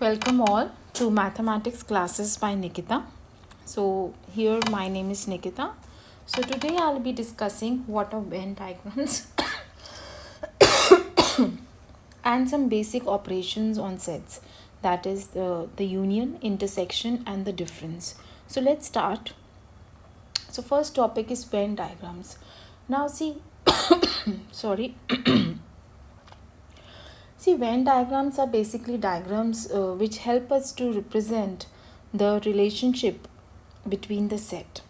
Welcome all to mathematics classes by Nikita. So here my name is Nikita. So today I'll be discussing what are Venn diagrams and some basic operations on sets, that is the union, intersection and the difference. So let's start. So first topic is Venn diagrams. Now see sorry See, Venn diagrams are basically diagrams which help us to represent the relationship between the set.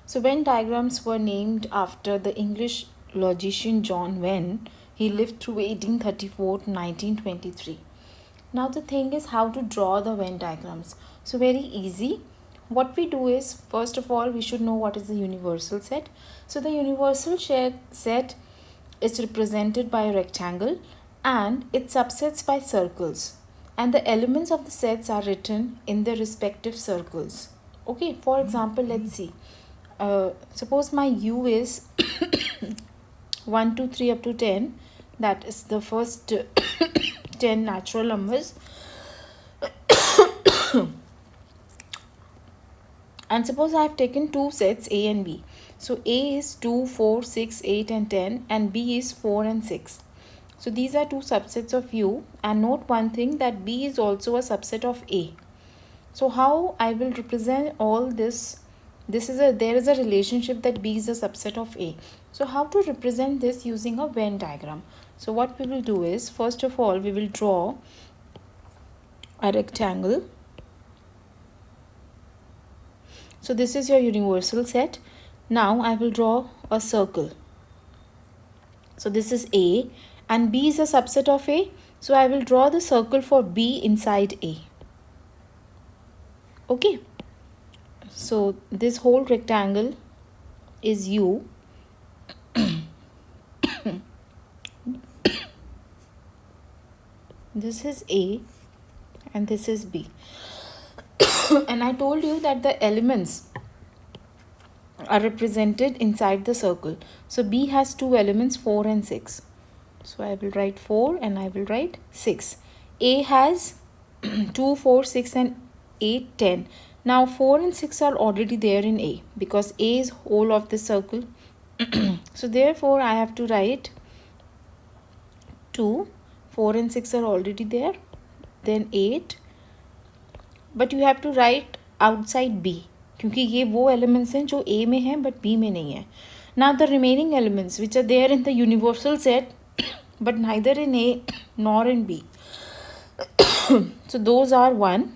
So, Venn diagrams were named after the English logician John Venn. He lived through 1834 to 1923. Now, the thing is how to draw the Venn diagrams. So, very easy. What we do is, first of all, we should know what is the universal set. So, the universal set is represented by a rectangle and its subsets by circles, and the elements of the sets are written in their respective circles. Okay, for example, let's see. Suppose my u is 1 2 3 up to 10, that is the first 10 natural numbers. And suppose I have taken two sets A and B. So A is 2, 4, 6, 8 and 10 and B is 4 and 6. So these are two subsets of U, and note one thing, that B is also a subset of A. So how I will represent all this? There is a relationship that B is a subset of A. So how to represent this using a Venn diagram? So what we will do is, first of all, we will draw a rectangle. So this is your universal set. Now I will draw a circle. So this is A and B is a subset of A. So I will draw the circle for B inside A. Okay. So this whole rectangle is U. This is A and this is B. And I told you that the elements are represented inside the circle. So B has two elements, 4 and 6. So I will write 4 and I will write 6. A has 2, 4, 6 and 8, 10. Now 4 and 6 are already there in A because A is whole of the circle. So therefore I have to write 2, 4 and 6 are already there. Then 8. But you have to write outside B, क्योंकि ये वो elements हैं जो A में हैं but B में नहीं है. Now the remaining elements which are there in the universal set but neither in A nor in B. So those are 1.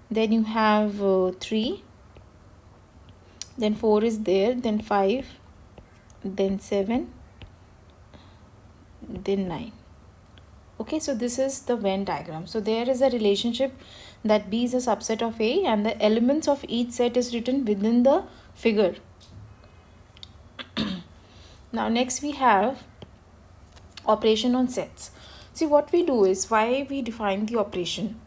Then you have 3. Then 4 is there. Then 5. Then 7. Then 9. Okay, so this is the Venn diagram. So there is a relationship that B is a subset of A and the elements of each set is written within the figure. Now next we have operation on sets. See, what we do is, why we define the operation.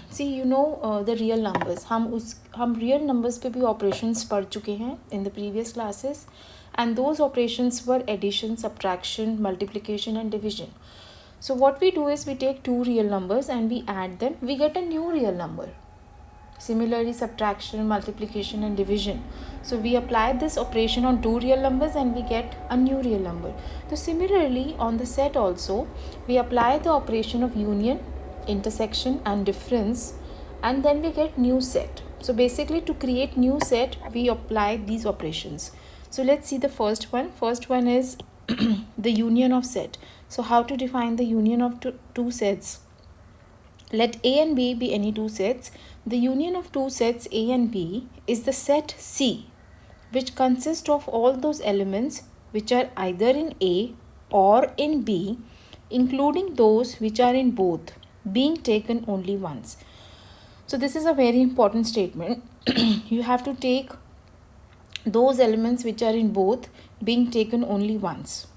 See, you know the real numbers. हम real numbers पे भी operations पढ़ चुके हैं in the previous classes, and those operations were addition, subtraction, multiplication and division. So what we do is, we take two real numbers and we add them, we get a new real number. Similarly, subtraction, multiplication and division. So we apply this operation on two real numbers and we get a new real number. So similarly, on the set also, we apply the operation of union, intersection and difference, and then we get new set. So basically, to create new set, we apply these operations. So let's see the first one. First one is the union of set. So how to define the union of two sets? Let A and B be any two sets. The union of two sets A and B is the set C, which consists of all those elements which are either in A or in B, including those which are in both, being taken only once. So this is a very important statement. You have to take those elements which are in both, being taken only once.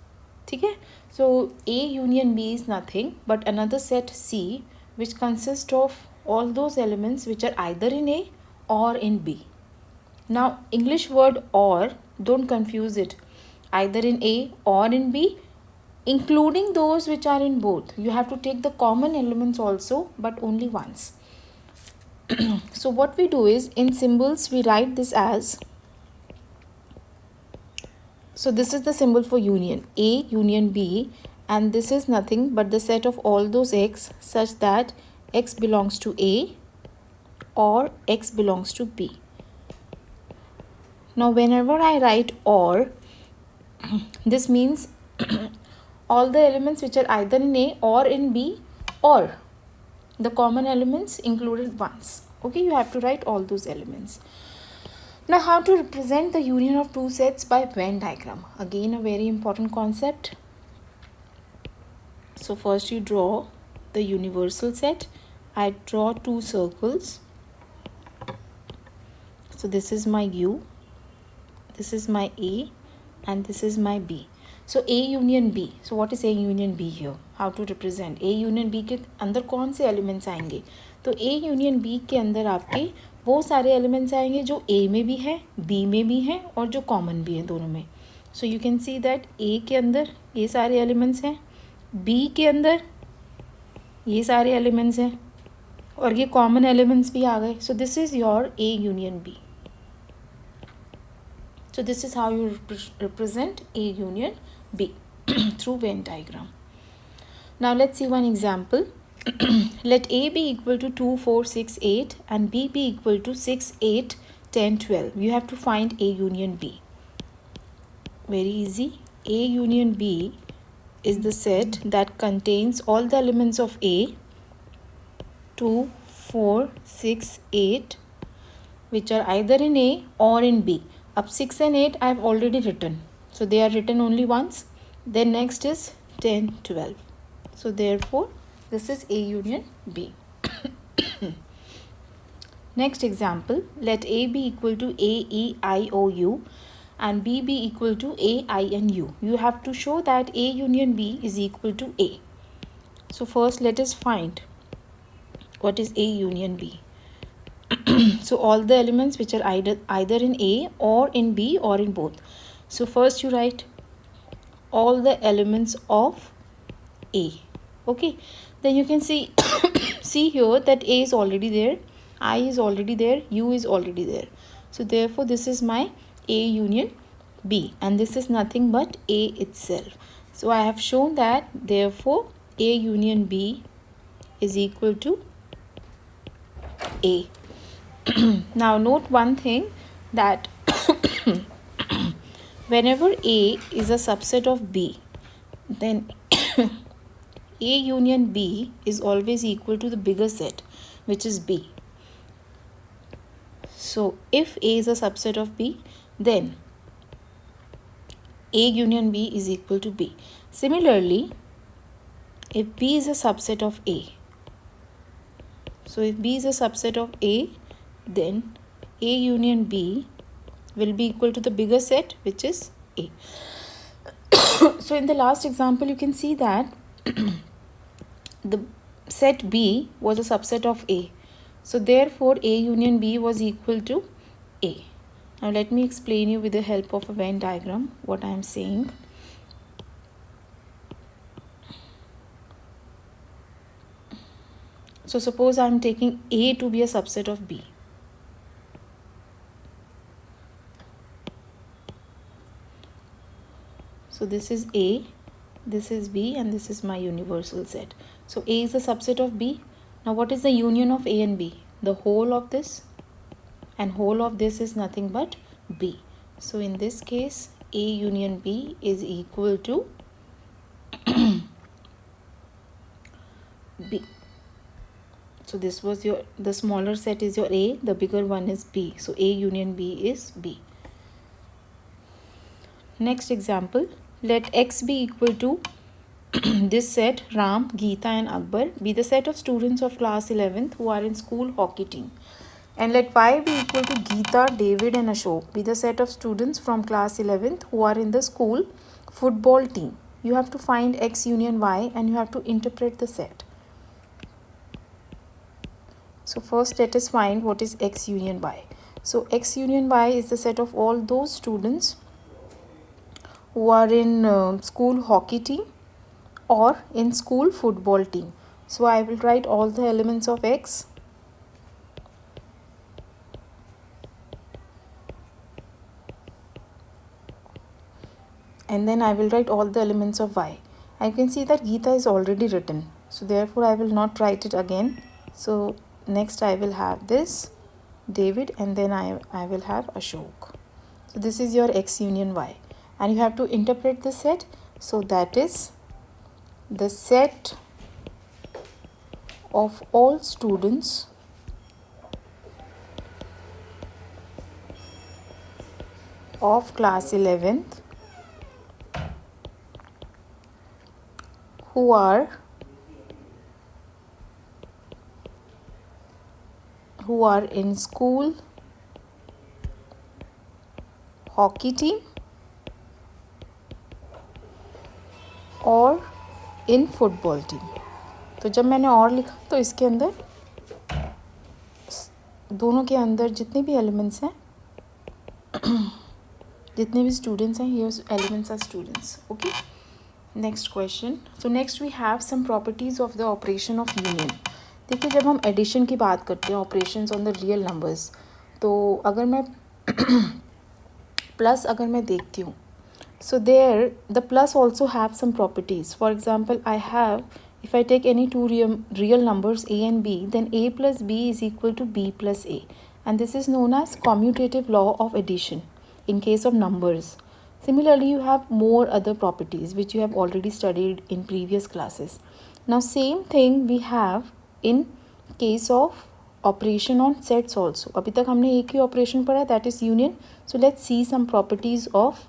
Okay? So A union B is nothing but another set C, which consists of all those elements which are either in A or in B. Now English word or, don't confuse it. Either in A or in B, including those which are in both. You have to take the common elements also, but only once. So what we do is, in symbols we write this as, so this is the symbol for union, A union B, and this is nothing but the set of all those x such that x belongs to A or x belongs to B. Now whenever I write OR, this means all the elements which are either in A or in B, or the common elements included once. Okay, you have to write all those elements. Now how to represent the union of two sets by Venn diagram? Again, a very important concept. So first you draw the universal set. I draw two circles. So this is my U, this is my A, and this is my B. So A union B. So what is A union B here? How to represent? A union B के अंदर कौन से elements आएंगे? तो A union B के अंदर आपके वो सारे elements आएंगे जो A में भी है, B में भी है और जो common भी है दोनों में. So you can see that A के अंदर ये सारे elements हैं, B के अंदर ये सारे elements हैं और ये common elements भी आ गए. So this is your A union B. So this is how you represent A union B through Venn diagram. Now let's see one example. Let A be equal to 2, 4, 6, 8 and B be equal to 6, 8, 10, 12. You have to find A union B. Very easy. A union B is the set that contains all the elements of A, 2, 4, 6, 8, which are either in A or in B. Up 6 and 8 I have already written. So they are written only once. Then next is 10, 12. So therefore this is A union B. Next example, let A be equal to A, E, I, O, U and B be equal to A, I and U. You have to show that A union B is equal to A. So first let us find what is A union B. So all the elements which are either in A or in B or in both. So first you write all the elements of A. Okay, then you can see see here that A is already there, I is already there, U is already there. So therefore this is my A union B and this is nothing but A itself. So I have shown that therefore A union B is equal to A. Now note one thing, that whenever A is a subset of B, then A union B is always equal to the bigger set, which is B. So if A is a subset of B, then A union B is equal to B. Similarly, if B is a subset of A, so if B is a subset of A, then A union B will be equal to the bigger set, which is A. So in the last example you can see that the set B was a subset of A. So therefore A union B was equal to A. Now let me explain you with the help of a Venn diagram what I am saying. So suppose I am taking A to be a subset of B. So this is A, this is B and this is my universal set. So A is a subset of B. Now what is the union of A and B? The whole of this, and whole of this is nothing but B. So in this case A union B is equal to B. So this was the smaller set is your A, the bigger one is B. So A union B is B. Next example, let X be equal to this set Ram, Geeta and Akbar be the set of students of class 11th who are in school hockey team. And let Y be equal to Geeta, David and Ashok be the set of students from class 11th who are in the school football team. You have to find X union Y and you have to interpret the set. So first let us find what is X union Y. So X union Y is the set of all those students who are in school hockey team or in school football team. So I will write all the elements of X, and then I will write all the elements of Y. I can see that Geeta is already written, so therefore I will not write it again. So next I will have this David, and then I will have Ashok. So this is your X union Y, and you have to interpret the set. So that is the set of all students of class 11th who are in school hockey team और in football team. तो जब मैंने और लिखा तो इसके अंदर दोनों के अंदर जितने भी एलिमेंट्स हैं जितने भी स्टूडेंट्स हैं, ये elements are students. Okay, next question. So next we have some properties of the operation of union. देखिए, जब हम एडिशन की बात करते हैं, operations on the real numbers, तो अगर मैं प्लस अगर मैं देखती हूँ, so there the plus also have some properties. For example, I have, if I take any two real numbers a and b, then a plus b is equal to b plus a, and this is known as commutative law of addition in case of numbers. Similarly, you have more other properties which you have already studied in previous classes. Now same thing we have in case of operation on sets also. अभी तक हमने एक ही operation पढ़ा, that is union. So let's see some properties of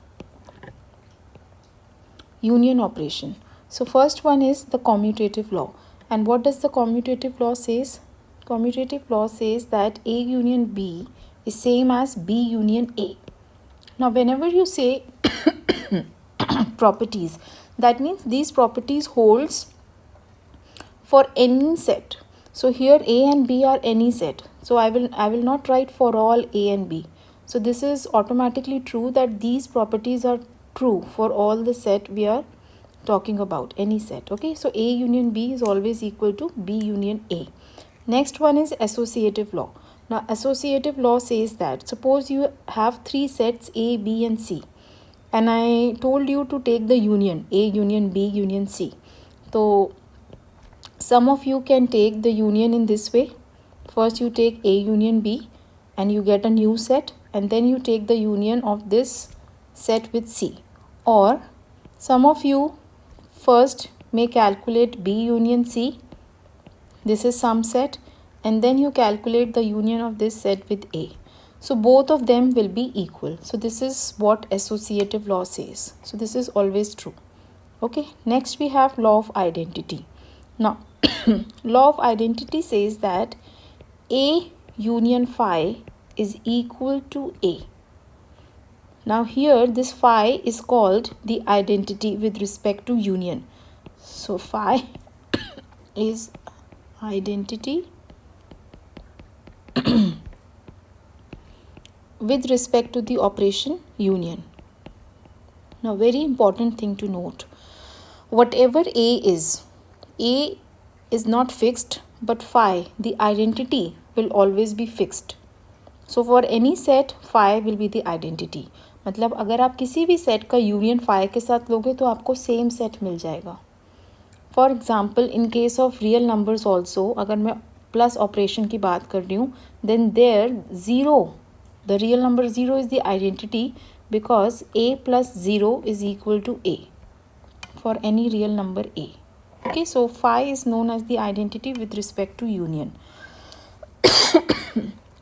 union operation. So first one is the commutative law. And what does the commutative law says? Commutative law says that A union B is same as B union A. Now whenever you say properties, that means these properties holds for any set. So here A and B are any set. So I will not write for all A and B. So this is automatically true that these properties are true for all the set we are talking about, any set. Okay, so A union B is always equal to B union A. Next one is associative law. Now associative law says that suppose you have three sets A, B and C, and I told you to take the union A union B union C. So some of you can take the union in this way. First you take A union B and you get a new set, and then you take the union of this set with C. Or some of you first may calculate B union C, this is some set, and then you calculate the union of this set with A. So both of them will be equal. So this is what associative law says. So this is always true. Okay, next we have law of identity. Now law of identity says that A union phi is equal to A. Now here this phi is called the identity with respect to union. So phi is identity with respect to the operation union. Now very important thing to note, whatever A is not fixed, but phi, the identity, will always be fixed. So for any set phi will be the identity. मतलब अगर आप किसी भी set का union phi के साथ लोगे तो आपको सेम सेट मिल जाएगा. For example in case of real numbers also, अगर मैं प्लस ऑपरेशन की बात कर रही हूँ, then there zero, the real number zero is the identity because a plus 0 is equal to a for any real number a. Okay, so phi is known as the identity with respect to union.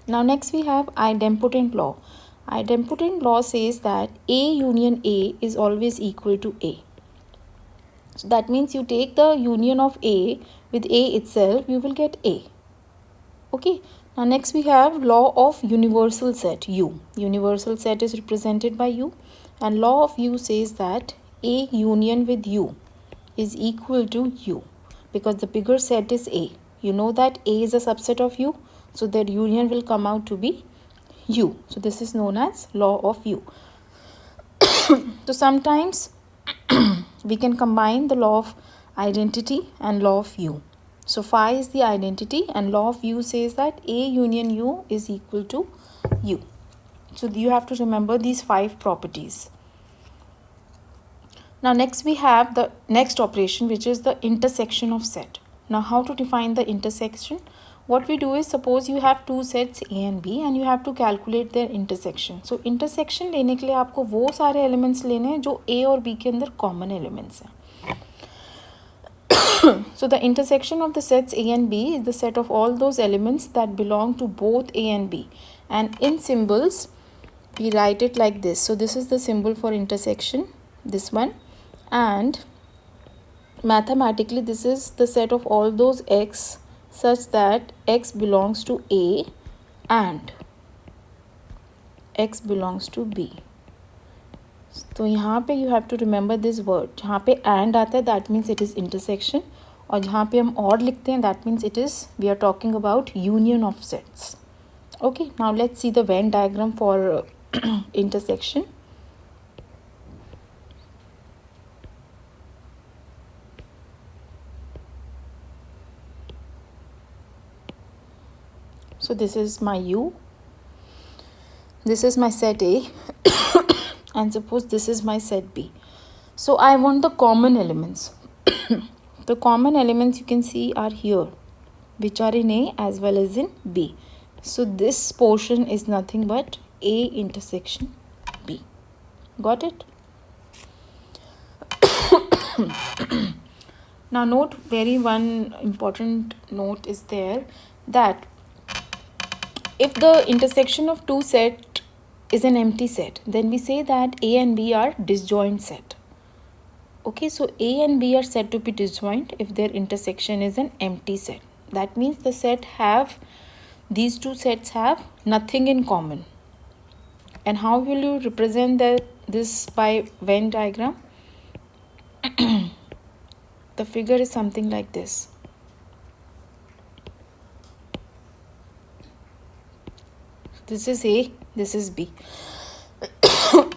Now next we have idempotent law. Idempotent law says that A union A is always equal to A. So that means you take the union of A with A itself, you will get A. Okay, now next we have law of universal set U. Universal set is represented by U, and law of U says that A union with U is equal to U because the bigger set is A. You know that A is a subset of U, so their union will come out to be U. So this is known as law of U. So sometimes we can combine the law of identity and law of U. So phi is the identity and law of U says that A union U is equal to U. So you have to remember these 5 properties. Now next we have the next operation, which is the intersection of set. Now how to define the intersection? What we do is, suppose you have two sets A and B and you have to calculate their intersection. So intersection लेने के लिए आपको वो सारे elements लेने हैं जो A और B के अंदर common elements हैं. So the intersection of the sets A and B is the set of all those elements that belong to both A and B. And in symbols, we write it like this. So this is the symbol for intersection, this one. And mathematically, this is the set of all those x such that x belongs to A and x belongs to B. तो यहाँ पे you have to remember this word. जहाँ पे and आता है that means it is intersection, और जहाँ पे हम और लिखते हैं that means it is, we are talking about union of sets. Okay, now let's see the Venn diagram for intersection. So this is my U, this is my set A and suppose this is my set B. So I want the common elements. The common elements you can see are here, which are in A as well as in B. So this portion is nothing but A intersection B. Got it? Now note, very one important note is there, that if the intersection of two set is an empty set, then we say that A and B are disjoint set. Okay, so A and B are said to be disjoint if their intersection is an empty set. That means the set have, these two sets have nothing in common. And how will you represent this by Venn diagram? The figure is something like this. This is A, this is B.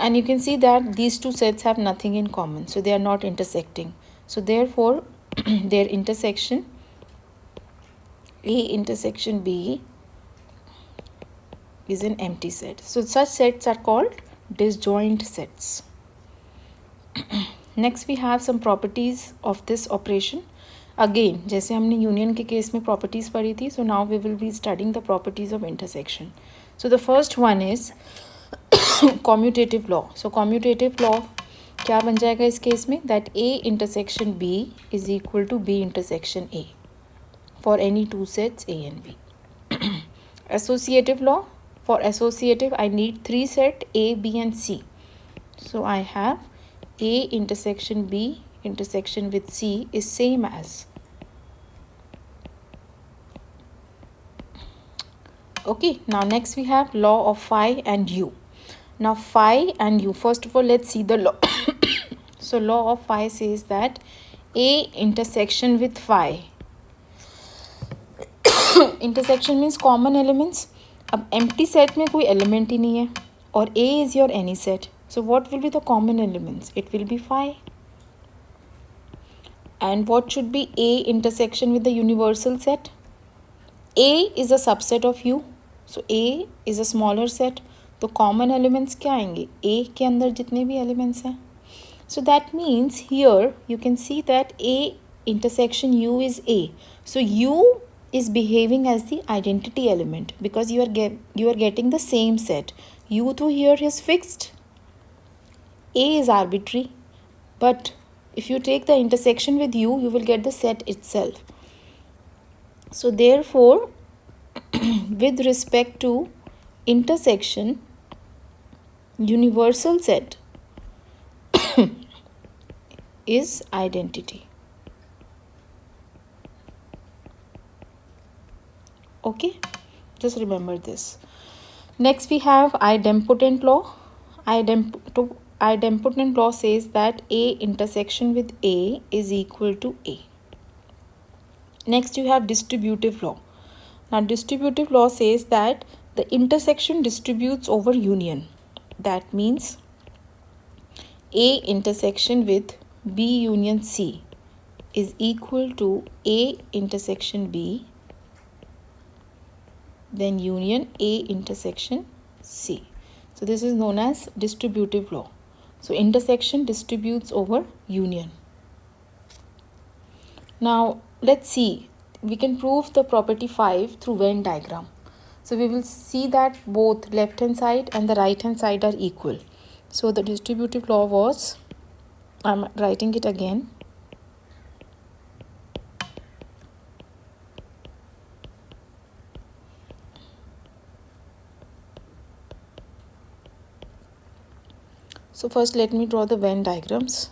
And you can see that these two sets have nothing in common, so they are not intersecting. So therefore, their intersection, A intersection B, is an empty set. So such sets are called disjoint sets. Next we have some properties of this operation. Again, जैसे हमने union के case में properties पढ़ी थी, so now we will be studying the properties of intersection. So the first one is commutative law. So commutative law क्या बन जाएगा इस केस में, that A intersection B is equal to B intersection A for any two sets A and B. Associative law, for associative I need three set A, B and C. So I have A intersection B intersection with C is same as. Okay, now next we have law of phi and U. Now phi and U, first of all let's see the law. So law of phi says that A intersection with phi. Intersection means common elements. अब empty set में कोई element ही नहीं है और A is your any set. So what will be the common elements? It will be phi. And what should be A intersection with the universal set? A is a subset of U. So A is a smaller set. तो common elements क्या आएंगे? A के अंदर जितने भी elements हैं. So that means here you can see that A intersection U is A. So U is behaving as the identity element because you are getting the same set. U to here is fixed. A is arbitrary. But if you take the intersection with U, you will get the set itself. So therefore, with respect to intersection, universal set is identity. Okay, just remember this. Next we have idempotent law. Idempotent law says that A intersection with A is equal to A. Next you have distributive law. Now distributive law says that the intersection distributes over union. That means A intersection with B union C is equal to A intersection B, then union A intersection C. So this is known as distributive law. So intersection distributes over union. Now let's see, we can prove the property 5 through Venn diagram. So we will see that both left hand side and the right hand side are equal. So the distributive law was, I'm writing it again. So first let me draw the Venn diagrams.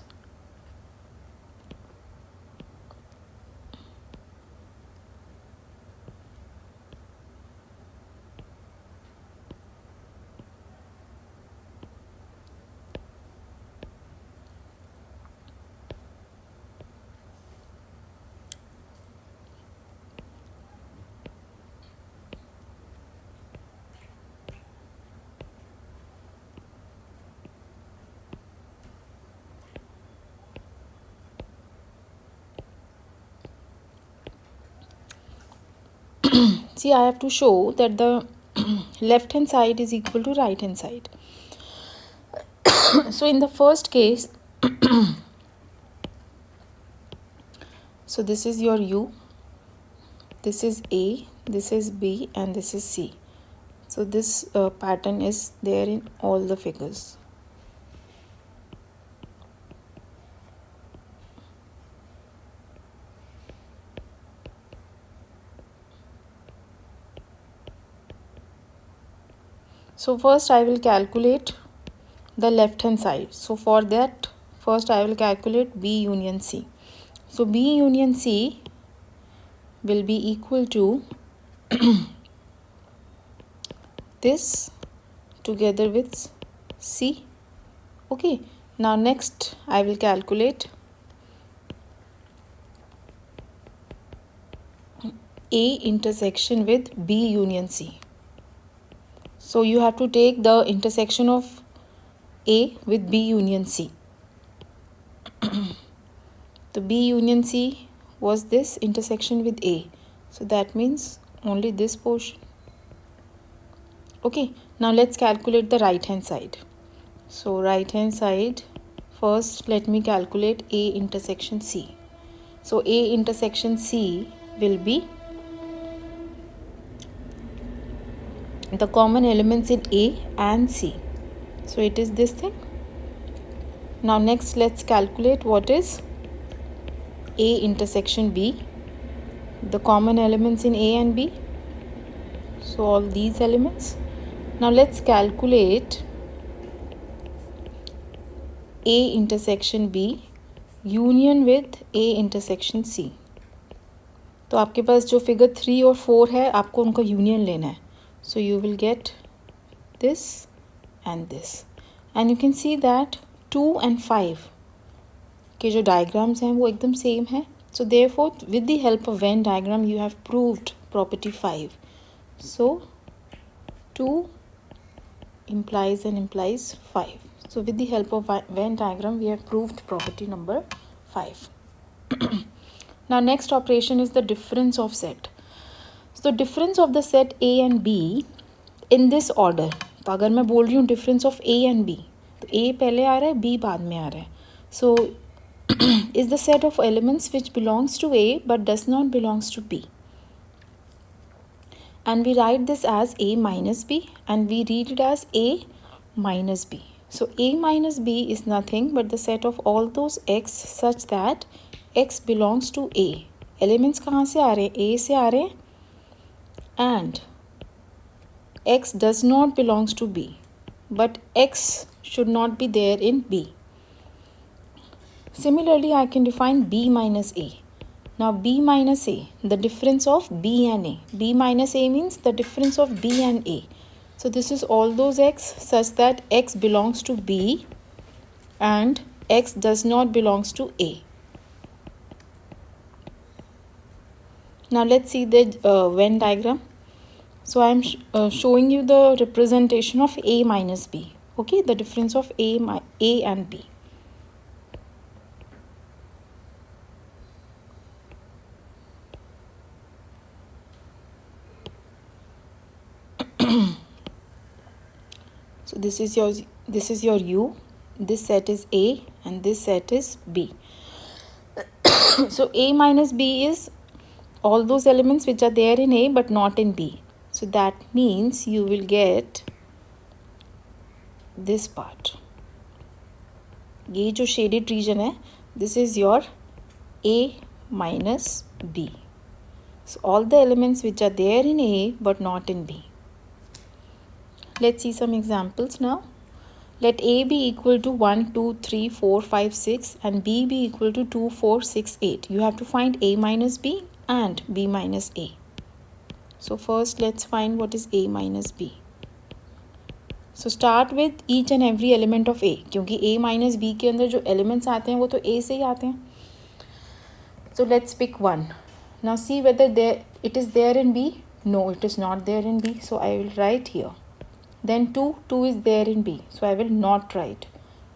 See, I have to show that the left hand side is equal to right hand side. So in the first case, so this is your U, this is A, this is B, and this is C. So this pattern is there in all the figures. So first I will calculate the left hand side. So for that, first I will calculate B union C. So B union C will be equal to this together with C. Okay, now next I will calculate A intersection with B union C. So you have to take the intersection of A with B union C. The B union C was this intersection with A. So that means only this portion. Okay, now let's calculate the right hand side. So right hand side, first let me calculate A intersection C. So A intersection C will be the common elements in A and C. So it is this thing. Now next let's calculate what is A intersection B, the common elements in A and B. So all these elements. Now let's calculate A intersection B union with A intersection C. तो आपके पास जो figure 3 और 4 है, आपको उनका union लेना है. So you will get this and this, and you can see that 2 and 5 के जो diagrams हैं वो एकदम same है. So therefore with the help of Venn diagram you have proved property 5. So 2 implies and implies 5. So with the help of Venn diagram we have proved property number 5. Now next operation is the difference of set. So difference of the set A and B in this order. तो अगर मैं बोल रही हूँ difference of A and B, तो A पहले आ रहा है, B बाद में आ रहा है. So is the set of elements which belongs to A but does not belongs to B. And we write this as A minus B, and we read it as A minus B. So A minus B is nothing but the set of all those X such that X belongs to A. Elements कहाँ से आ रहे हैं? A से आ रहे हैं. And X does not belongs to B, but X should not be there in B. Similarly, I can define B minus A. Now B minus A, the difference of B and A. B minus A means the difference of B and A. So this is all those X such that X belongs to B and X does not belongs to A. Now let's see the Venn diagram. So I am showing you the representation of A minus B. Okay, the difference of A and B. So this is your U, this set is A, and this set is B. So A minus B is all those elements which are there in A but not in B. So that means you will get this part. ये जो shaded region है, this is your A minus B. So all the elements which are there in A but not in B. Let's see some examples now. Let A be equal to 1, 2, 3, 4, 5, 6 and B be equal to 2, 4, 6, 8. You have to find A minus B and B minus A. So first let's find what is A minus B. So start with each and every element of A, क्योंकि A minus B के अंदर जो elements आते हैं वो तो A से ही आते हैं. So let's pick one. Now see whether it is there in B. No, it is not there in B. So I will write here. Then 2 is there in B. So I will not write.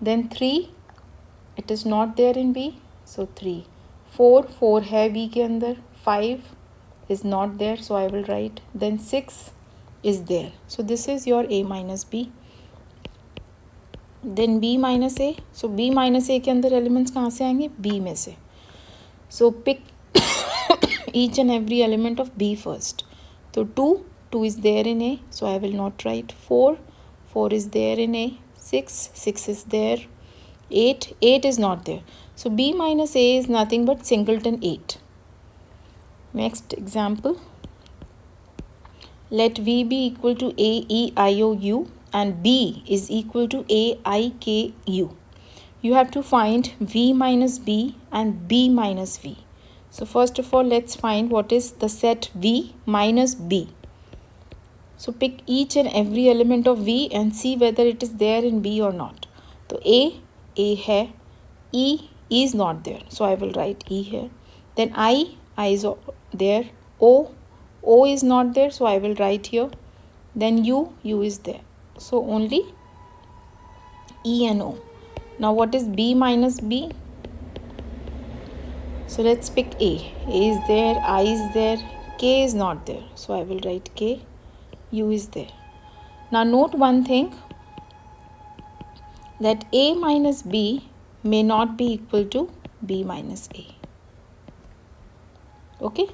Then 3, it is not there in B. So 3. 4 है B के अंदर. 5 is not there. So I will write. Then 6 is there. So this is your A minus B. Then B minus A. So B minus A के अंदर elements कहाँ से आएंगे? B में से. So pick each and every element of B first. So 2 is there in A. So I will not write. 4 is there in A. 6 is there. 8 is not there. So B minus A is nothing but singleton 8. Next example. Let V be equal to A, E, I, O, U and B is equal to A, I, K, U. You have to find V minus B and B minus V. So first of all, let's find what is the set V minus B. So pick each and every element of V and see whether it is there in B or not. So A है, E is not there. So I will write E here. Then I is there. O is not there. So I will write here. Then U is there. So only E and O. Now what is B minus B? So let's pick A. A is there, I is there, K is not there. So I will write K, U is there. Now note one thing, that A minus B may not be equal to B minus A. Okay.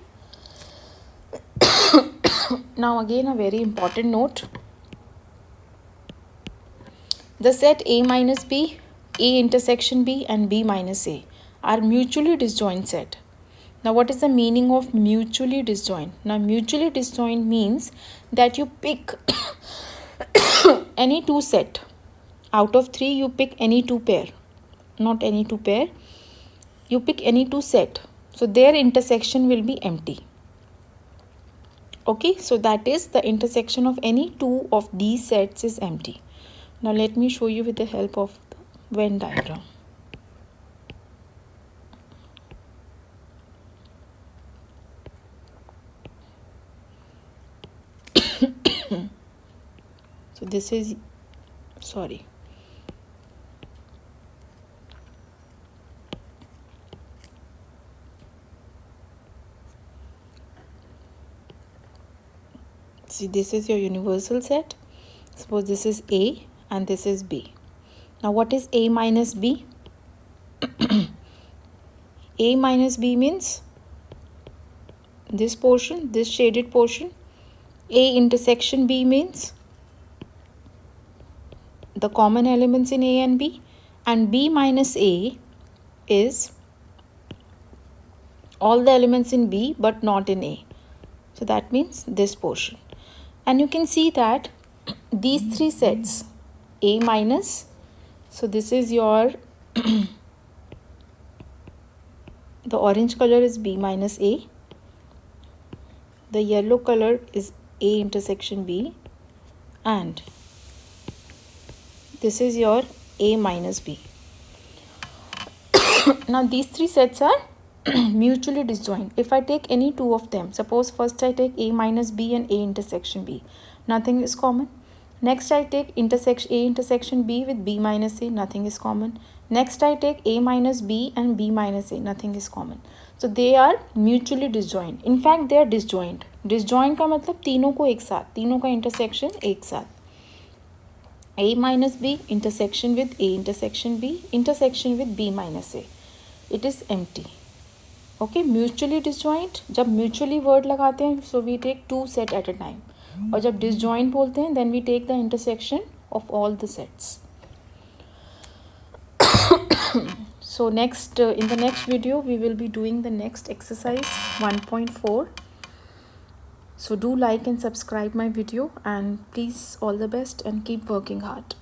Now again a very important note. The set A minus B, A intersection B and B minus A are mutually disjoint set. Now what is the meaning of mutually disjoint? Now mutually disjoint means that you pick any two set. Out of 3 you pick any two pair. Not any two pair. You pick any two set. So their intersection will be empty. Okay, so that is the intersection of any two of these sets is empty. Now let me show you with the help of the Venn diagram. So this is, sorry. See, this is your universal set. Suppose this is A and this is B. Now what is A minus B? A minus B means this portion, this shaded portion. A intersection B means the common elements in A and B, and B minus A is all the elements in B but not in A. So that means this portion. And you can see that these three sets, A minus, so this is your the orange color is B minus A, the yellow color is A intersection B, and this is your A minus B. Now these three sets are mutually disjoint. If I take any two of them, suppose first I take A minus B and A intersection B, nothing is common. Next I take A intersection B with B minus A, nothing is common. Next I take A minus B and B minus A, nothing is common. So they are mutually disjoint. In fact they are disjoint. Disjoint का मतलब तीनों को एक साथ, तीनों का intersection एक साथ. A minus B intersection with A intersection B intersection with B minus A. It is empty. Okay, mutually disjoint, जब mutually word लगाते हैं so we take 2 set at a time, और जब disjoint बोलते हैं then we take the intersection of all the sets. So next in the next video we will be doing the next exercise 1.4. So do like and subscribe my video, and please all the best and keep working hard.